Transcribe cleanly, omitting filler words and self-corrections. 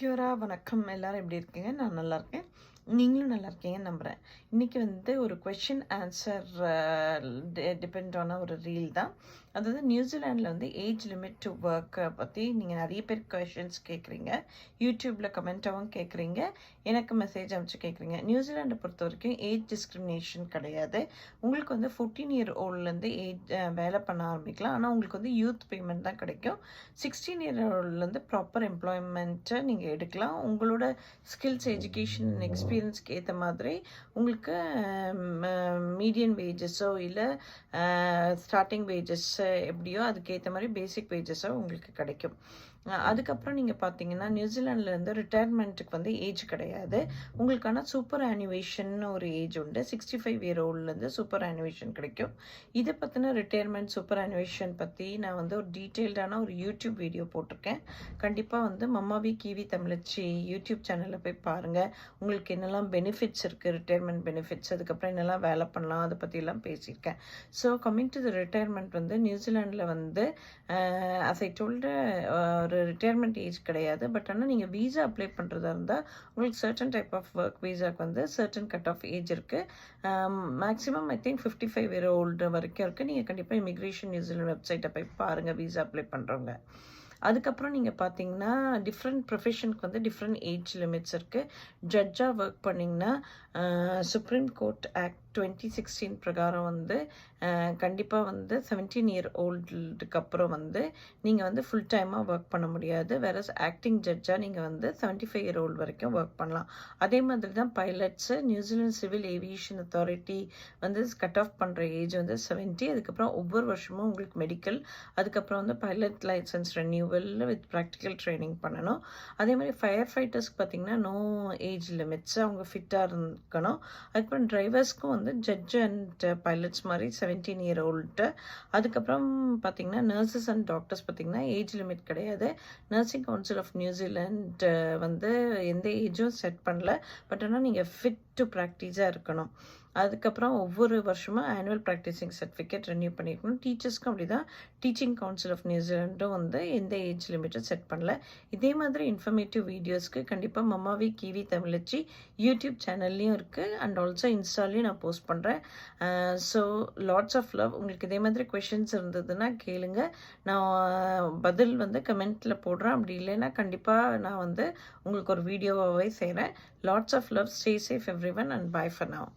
Cura வணக்கம். எல்லாரும் எப்படி இருக்கீங்க? நான் நல்லா இருக்கேன். நீங்களும் நல்லா இருக்கீங்கன்னு நம்புகிறேன். இன்றைக்கி வந்து ஒரு கொஷின் ஆன்சர் டிபெண்ட் ஆன ஒரு ரீல் தான். அதாவது நியூசிலாண்டில் வந்து ஏஜ் லிமிட் டு ஒர்க்கை பற்றி நீங்கள் நிறைய பேர் கொஷின்ஸ் கேட்குறீங்க. யூடியூப்பில் கமெண்ட்டாகவும் கேட்குறீங்க, எனக்கு மெசேஜ் அனுப்பிச்சு கேட்குறீங்க. நியூசிலாண்டை பொறுத்த வரைக்கும் ஏஜ் டிஸ்கிரிமினேஷன் கிடையாது. உங்களுக்கு வந்து 14 இயர் ஓல்ட்லேருந்து வேலை பண்ண ஆரம்பிக்கலாம். ஆனால் உங்களுக்கு வந்து யூத் பேமெண்ட் தான் கிடைக்கும். 16 இயர் ஓல்ட்லேருந்து ப்ராப்பர் எம்ப்ளாய்மெண்ட்டை நீங்கள் எடுக்கலாம். உங்களோட ஸ்கில்ஸ், எஜுகேஷன், எக்ஸ்பீரியன்ஸ்க்கு ஏற்ற மாதிரி உங்களுக்கு மீடியன் வேஜஸோ இல்லை ஸ்டார்டிங் வேஜஸ் எப்படியோ அதுக்கேற்ற மாதிரி பேசிக் வேஜஸோ உங்களுக்கு கிடைக்கும். அதுக்கப்புறம் நீங்கள் பார்த்தீங்கன்னா நியூசிலாண்ட்லேருந்து ரிட்டையர்மெண்ட்டுக்கு வந்து ஏஜ் கிடையாது. உங்களுக்கான சூப்பர் ஆனிவேஷன் ஒரு ஏஜ் உண்டு. 65 இயர் ஓல்ட்லேருந்து சூப்பர் ஆனிவேஷன் கிடைக்கும். இதை பற்றின ரிட்டையர்மெண்ட் சூப்பர் ஆனிவேஷன் பற்றி நான் வந்து ஒரு டீட்டெயில்டான ஒரு யூடியூப் வீடியோ போட்டிருக்கேன். கண்டிப்பாக வந்து மம்மாவி கிவி தமிழச்சி யூடியூப் சேனலில் போய் பாருங்கள். உங்களுக்கு என்னெல்லாம் பெனிஃபிட்ஸ் இருக்குது, ரிட்டையர்மெண்ட் பெனிஃபிட்ஸ், அதுக்கப்புறம் என்னெல்லாம் வேலை பண்ணலாம், அதை பற்றிலாம் பேசியிருக்கேன். So coming to the retirement வந்து நியூசிலாண்டில் வந்து அஸ் ஐ டோல்டு ஒரு ரிட்டையர்மெண்ட் ஏஜ் கிடையாது. பட் ஆனால் நீங்கள் வீசா அப்ளை பண்ணுறதா இருந்தால் உங்களுக்கு சர்டன் டைப் ஆஃப் ஒர்க் வீசாக்கு வந்து சர்டன் கட் ஆஃப் ஏஜ் இருக்குது. Maximum I think 55 year old வரைக்கும் இருக்குது. நீங்கள் கண்டிப்பாக இமிக்ரேஷன் நியூசிலாண்ட் வெப்சைட்டை போய் பாருங்கள் வீசா அப்ளை பண்ணுறவங்க. அதுக்கப்புறம் நீங்கள் பார்த்தீங்கன்னா டிஃப்ரெண்ட் ப்ரொஃபஷனுக்கு வந்து டிஃப்ரெண்ட் ஏஜ் லிமிட்ஸ் இருக்குது. ஜட்ஜாக ஒர்க் பண்ணிங்கன்னா சுப்ரீம் கோர்ட் ஆக்ட் 2016 பிரகாரம் வந்து கண்டிப்பாக வந்து 17 இயர் ஓல்டுக்கு அப்புறம் வந்து நீங்கள் வந்து ஃபுல் டைமாக ஒர்க் பண்ண முடியாது. வேற ஆக்டிங் ஜட்ஜாக நீங்கள் வந்து 75 இயர் ஓல்டு வரைக்கும் ஒர்க் பண்ணலாம். அதே மாதிரி தான் pilots New Zealand civil aviation authority வந்து கட் ஆஃப் பண்ணுற ஏஜ் வந்து 70. அதுக்கப்புறம் ஒவ்வொரு வருஷமும் உங்களுக்கு மெடிக்கல், அதுக்கப்புறம் வந்து pilot license renewal with practical training பண்ணணும். அதே மாதிரி ஃபயர் ஃபைட்டர்ஸ்க்கு பார்த்தீங்கன்னா நோ ஏஜ் லிமிட்ஸ், அவங்க ஃபிட்டாக இருக்கணும். அதுக்கப்புறம் டிரைவர்ஸ்க்கும் வந்து ஜட்ஜ் அண்ட் பைலட்ஸ் மாதிரி 17 இயர் ஓல்டு. அதுக்கப்புறம் பார்த்தீங்கன்னா நர்சஸ் அண்ட் டாக்டர்ஸ் பார்த்தீங்கன்னா ஏஜ் லிமிட் கிடையாது. நர்சிங் கவுன்சில் ஆஃப் நியூசிலாண்ட் வந்து எந்த ஏஜும் செட் பண்ணல. பட் ஆனால் நீங்கள் ஃபிட் டு ப்ராக்டிஸாக இருக்கணும். அதுக்கப்புறம் ஒவ்வொரு வருஷமும் ஆனுவல் ப்ராக்டிஸிங் சர்டிஃபிகேட் ரெனியூ பண்ணியிருக்கணும். டீச்சர்ஸ்க்கும் அப்படி தான். டீச்சிங் கவுன்சில் ஆஃப் நியூசிலாண்டும் வந்து எந்த ஏஜ் லிமிட்டும் செட் பண்ணல. இதே மாதிரி இன்ஃபர்மேட்டிவ் வீடியோஸ்க்கு கண்டிப்பாக மம்மாவி கிவி தமிழச்சி யூடியூப் சேனல்லையும் இருக்குது அண்ட் ஆல்சோ இன்ஸ்டாலையும் நான் போஸ்ட் பண்ணுறேன். So lots of love. உங்களுக்கு இதே மாதிரி கொஷின்ஸ் இருந்ததுன்னா கேளுங்க. நான் பதில் வந்து கமெண்ட்டில் போடுறேன். அப்படி இல்லைன்னா கண்டிப்பாக நான் வந்து உங்களுக்கு ஒரு வீடியோவாகவே செய்கிறேன். Lots of love. Stay safe everyone and bye for now.